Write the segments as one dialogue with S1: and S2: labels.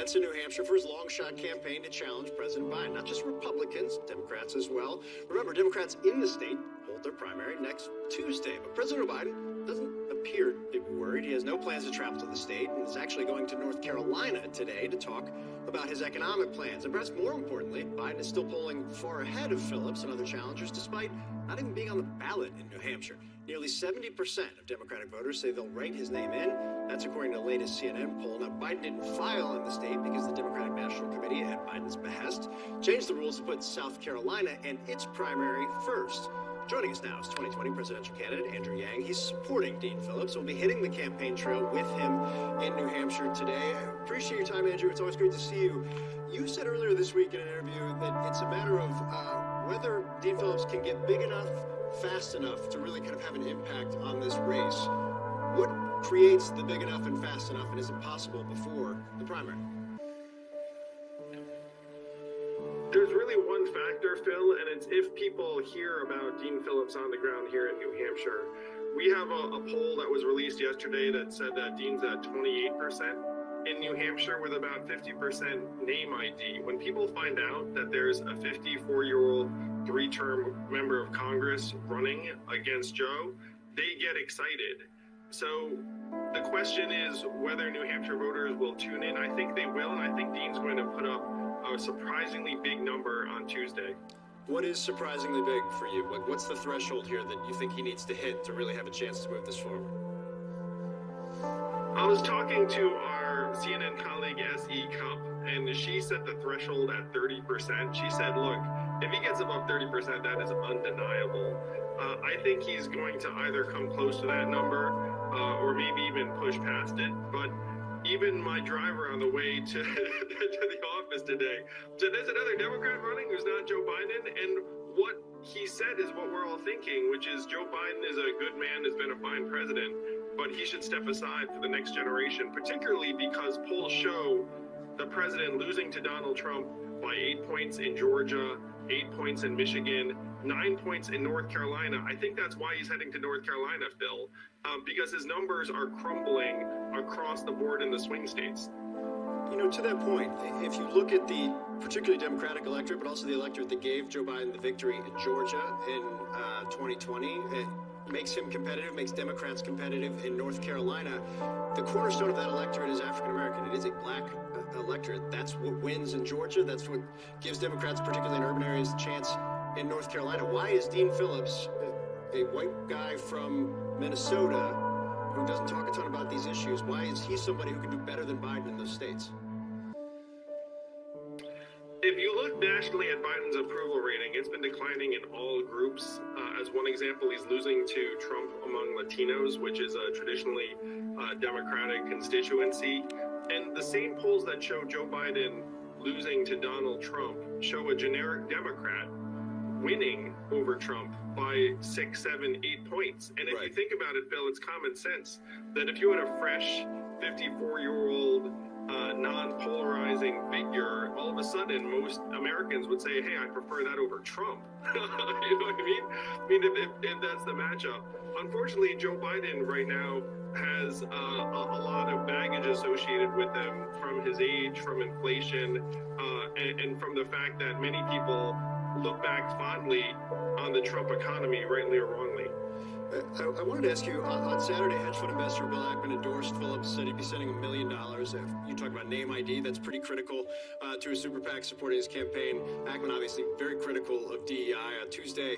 S1: Democrats in New Hampshire for his long-shot campaign to challenge President Biden. Not just Republicans, Democrats as well. Remember, Democrats in the state hold their primary next Tuesday. But President Biden doesn't appear to be worried. He has no plans to travel to the state and is actually going to North Carolina today to talk about his economic plans. And perhaps more importantly, Biden is still polling far ahead of Phillips and other challengers despite not even being on the ballot in New Hampshire. Nearly 70% of Democratic voters say they'll write his name in. That's according to the latest CNN poll. Now, Biden didn't file in the state because the Democratic National Committee, at Biden's behest, changed the rules to put South Carolina and its primary first. Joining us now is 2020 presidential candidate Andrew Yang. He's supporting Dean Phillips. We'll be hitting the campaign trail with him in New Hampshire today. I appreciate your time, Andrew. It's always great to see you. You said earlier this week in an interview that it's a matter of whether Dean Phillips can get big enough, fast enough to really kind of have an impact on this race. What creates the big enough and fast enough, and is it possible before the primary?
S2: There's really one factor, Phil, and it's if people hear about Dean Phillips on the ground here in New Hampshire. We have a poll that was released yesterday that said that Dean's at 28% in New Hampshire with about 50% name ID. When people find out that there's a 54-year-old three-term member of Congress running against Joe, they get excited. So the question is whether New Hampshire voters will tune in. I think they will, and I think Dean's going to put up a surprisingly big number on Tuesday.
S1: What is surprisingly big for you? What's the threshold here that you think he needs to hit to really have a chance to move this forward?
S2: I was talking to our CNN colleague, S.E. Cup, and she set the threshold at 30%. She said, look, if he gets above 30%, that is undeniable. I think he's going to either come close to that number or maybe even push past it. But even my driver on the way to the office today said there's another Democrat running who's not Joe Biden. And what he said is what we're all thinking, which is Joe Biden is a good man, has been a fine president, but he should step aside for the next generation, particularly because polls show the president losing to Donald Trump by 8 points in Georgia, 8 points in Michigan, 9 points in North Carolina. I think that's why he's heading to North Carolina, Phil, because his numbers are crumbling across the board in the swing states.
S1: You know, to that point, if you look at the particularly Democratic electorate, but also the electorate that gave Joe Biden the victory in Georgia in 2020, it makes him competitive, makes Democrats competitive in North Carolina. The cornerstone of that electorate is African American. It is a black electorate. That's what wins in Georgia. That's what gives Democrats, particularly in urban areas, a chance in North Carolina. Why is Dean Phillips, a white guy from Minnesota who doesn't talk a ton about these issues, why is he somebody who can do better than Biden in those states?
S2: If you look nationally at Biden's approval rating, it's been declining in all groups. As one example, he's losing to Trump among Latinos, which is a traditionally Democratic constituency. And the same polls that show Joe Biden losing to Donald Trump show a generic Democrat winning over Trump by 6, 7, 8 points. And if you think about it, Bill, it's common sense that if you had a fresh 54-year-old non-polarizing figure, all of a sudden most Americans would say, hey, I prefer that over Trump. You know what I mean? I mean, if that's the matchup. Unfortunately, Joe Biden right now has a lot of baggage associated with him from his age, from inflation, and from the fact that many people look back fondly on the Trump economy, rightly or wrongly.
S1: I wanted to ask you, on Saturday, hedge fund investor Bill Ackman endorsed Phillips, said he'd be sending $1 million. You talk about name ID, that's pretty critical to a super PAC supporting his campaign. Ackman obviously very critical of DEI. On Tuesday,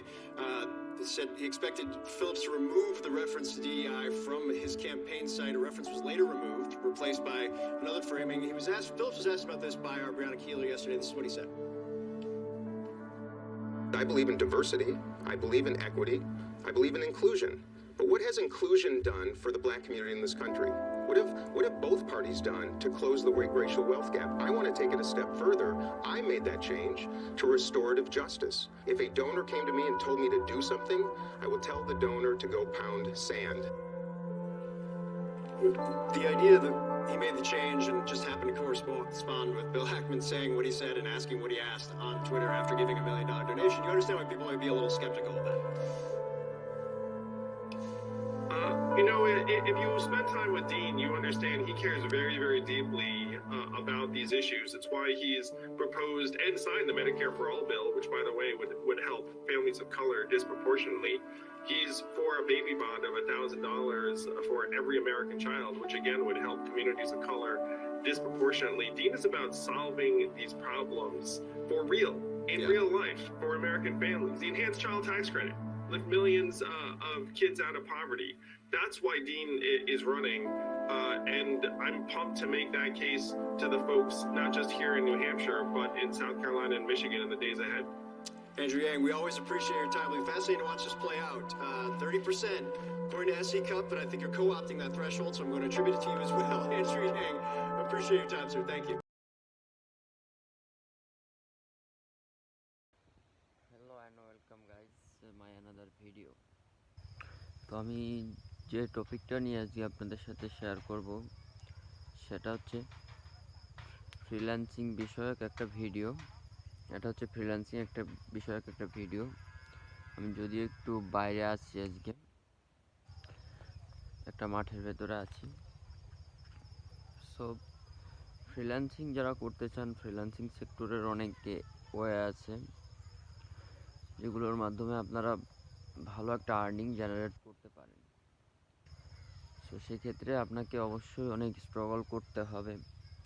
S1: said he expected Phillips to remove the reference to DEI from his campaign site. A reference was later removed, replaced by another framing. Phillips was asked about this by our Brianna Keeler yesterday. This is what he said.
S3: I believe in diversity. I believe in equity. I believe in inclusion. But what has inclusion done for the black community in this country? What have both parties done to close the racial wealth gap? I want to take it a step further. I made that change to restorative justice. If a donor came to me and told me to do something, I will tell the donor to go pound sand.
S1: The idea that he made the change and just happened to correspond with Bill Ackman saying what he said and asking what he asked on Twitter after giving a $1 million donation, you understand why people might be a little skeptical of that?
S2: You know, if you spend time with Dean, you understand he cares very, very deeply about these issues. It's why he's proposed and signed the Medicare for All bill, which, by the way, would help families of color disproportionately. He's for a baby bond of $1,000 for every American child, which again would help communities of color disproportionately. Dean is about solving these problems for real, in real life, for American families. The enhanced child tax credit, lift millions of kids out of poverty. That's why Dean is running, and I'm pumped to make that case to the folks, not just here in New Hampshire, but in South Carolina and Michigan in the days ahead.
S1: Andrew Yang, we always appreciate your time. It'll be fascinating to watch this play out. 30% according to SC Cup, but I think you're co-opting that threshold, so I'm going to attribute it to you as well. Andrew Yang, appreciate your time, sir. Thank you.
S4: Hello and welcome guys, my another video. তো আমি যে টপিকটা নিয়ে আজকে আপনাদের সাথে share করব সেটা হচ্ছে ফ্রিল্যান্সিং বিষয়ক একটা ভিডিও। এটা হচ্ছে ফ্রিল্যান্সিং একটা বিষয়ক একটা ভিডিও। আমি যদিও একটু বাইরে আছি, আজকে একটা মাঠের ভেতরে আছি। সো ফ্রিল্যান্সিং যারা করতে চান, ফ্রিল্যান্সিং সেক্টরের অনেক ওয়ে আছে যেগুলোর মাধ্যমে আপনারা ভালো একটা আর্নিং জেনারেট করতে পারেন। সো সেক্ষেত্রে আপনাকে অবশ্যই অনেক স্ট্রাগল করতে হবে,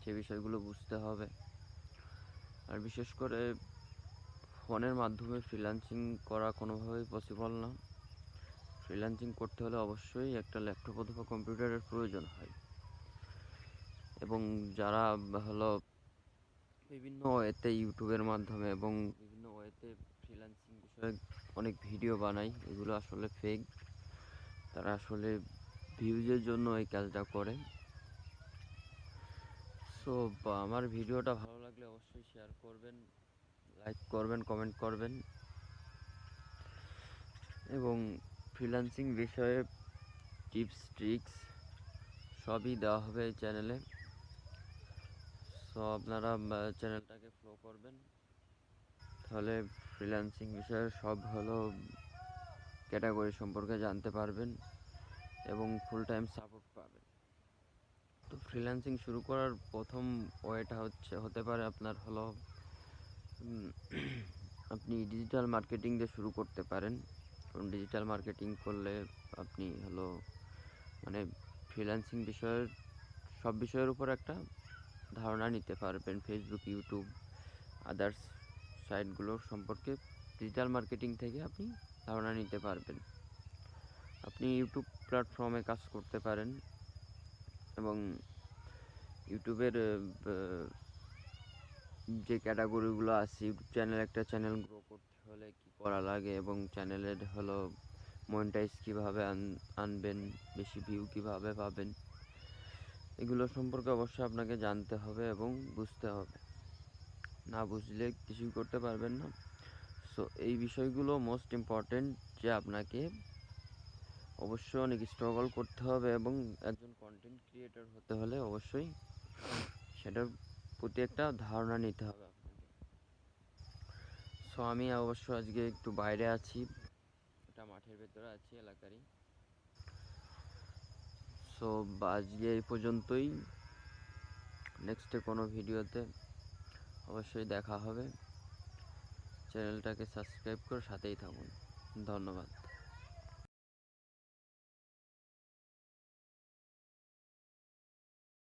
S4: সে বিষয়গুলো বুঝতে হবে। আর বিশেষ করে ফোনের মাধ্যমে ফ্রিল্যান্সিং করা কোনোভাবেই পসিবল না। ফ্রিল্যান্সিং করতে হলে অবশ্যই একটা ল্যাপটপ অথবা কম্পিউটারের প্রয়োজন হয়। এবং যারা হলো বিভিন্ন ওয়েতে ইউটিউবের মাধ্যমে এবং বিভিন্ন ওয়েতে ফ্রিল্যান্সিং বিষয়ে অনেক ভিডিও বানায়, এগুলো আসলে ফেক। তারা আসলে ভিউজের জন্য এই কাজটা করে। সো আমার ভিডিওটা ভালো লাগলে অবশ্যই শেয়ার করবেন, লাইক করবেন, কমেন্ট করবেন। এবং ফ্রিল্যান্সিং বিষয়ে টিপস ট্রিক্স সবই দেওয়া হবে এই চ্যানেলে। সো আপনারা চ্যানেলটাকে ফলো করবেন, তাহলে ফ্রিল্যান্সিং বিষয়ে সব হলো ক্যাটাগরি সম্পর্কে জানতে পারবেন এবং ফুল টাইম সাপোর্ট পাবেন। তো ফ্রিল্যান্সিং শুরু করার প্রথম ওয়েটা হতে পারে আপনার হলো আপনি ডিজিটাল মার্কেটিং দিয়ে শুরু করতে পারেন। কারণ ডিজিটাল মার্কেটিং করলে আপনি হলো মানে ফ্রিল্যান্সিং বিষয়ের সব বিষয়ের উপর একটা ধারণা নিতে পারবেন। ফেসবুক, ইউটিউব, আদার্স সাইটগুলোর সম্পর্কে ডিজিটাল মার্কেটিং থেকে আপনি ধারণা নিতে পারবেন। আপনি ইউটিউব প্ল্যাটফর্মে কাজ করতে পারেন এবং ইউটিউবের যে ক্যাটাগরিগুলো আছে, ইউটিউব চ্যানেল, একটা চ্যানেল গ্রো করতে হলে কী করা লাগে এবং চ্যানেলের হলো মনিটাইজ কীভাবে আনবেন, বেশি ভিউ কীভাবে পাবেন, এগুলো সম্পর্কে অবশ্যই আপনাকে জানতে হবে এবং বুঝতে হবে। না বুঝলে কিছুই করতে পারবেন না। সো এই বিষয়গুলো মোস্ট ইম্পর্টেন্ট, যে আপনাকে অবশ্যই অনেক স্ট্রাগল করতে হবে এবং একজন কন্টেন্ট ক্রিয়েটর হতে হলে অবশ্যই সেটার প্রতি একটা ধারণা নিতে হবে আপনাকে। সো আমি অবশ্য আজকে একটু বাইরে আছি, একটা মাঠের ভেতরে আছি এলাকারই। সো আজকে এই পর্যন্তই। নেক্সটে কোনো ভিডিওতে অবশ্যই দেখা হবে। চ্যানেলটাকে সাবস্ক্রাইব করে সাথেই থাকুন। ধন্যবাদ।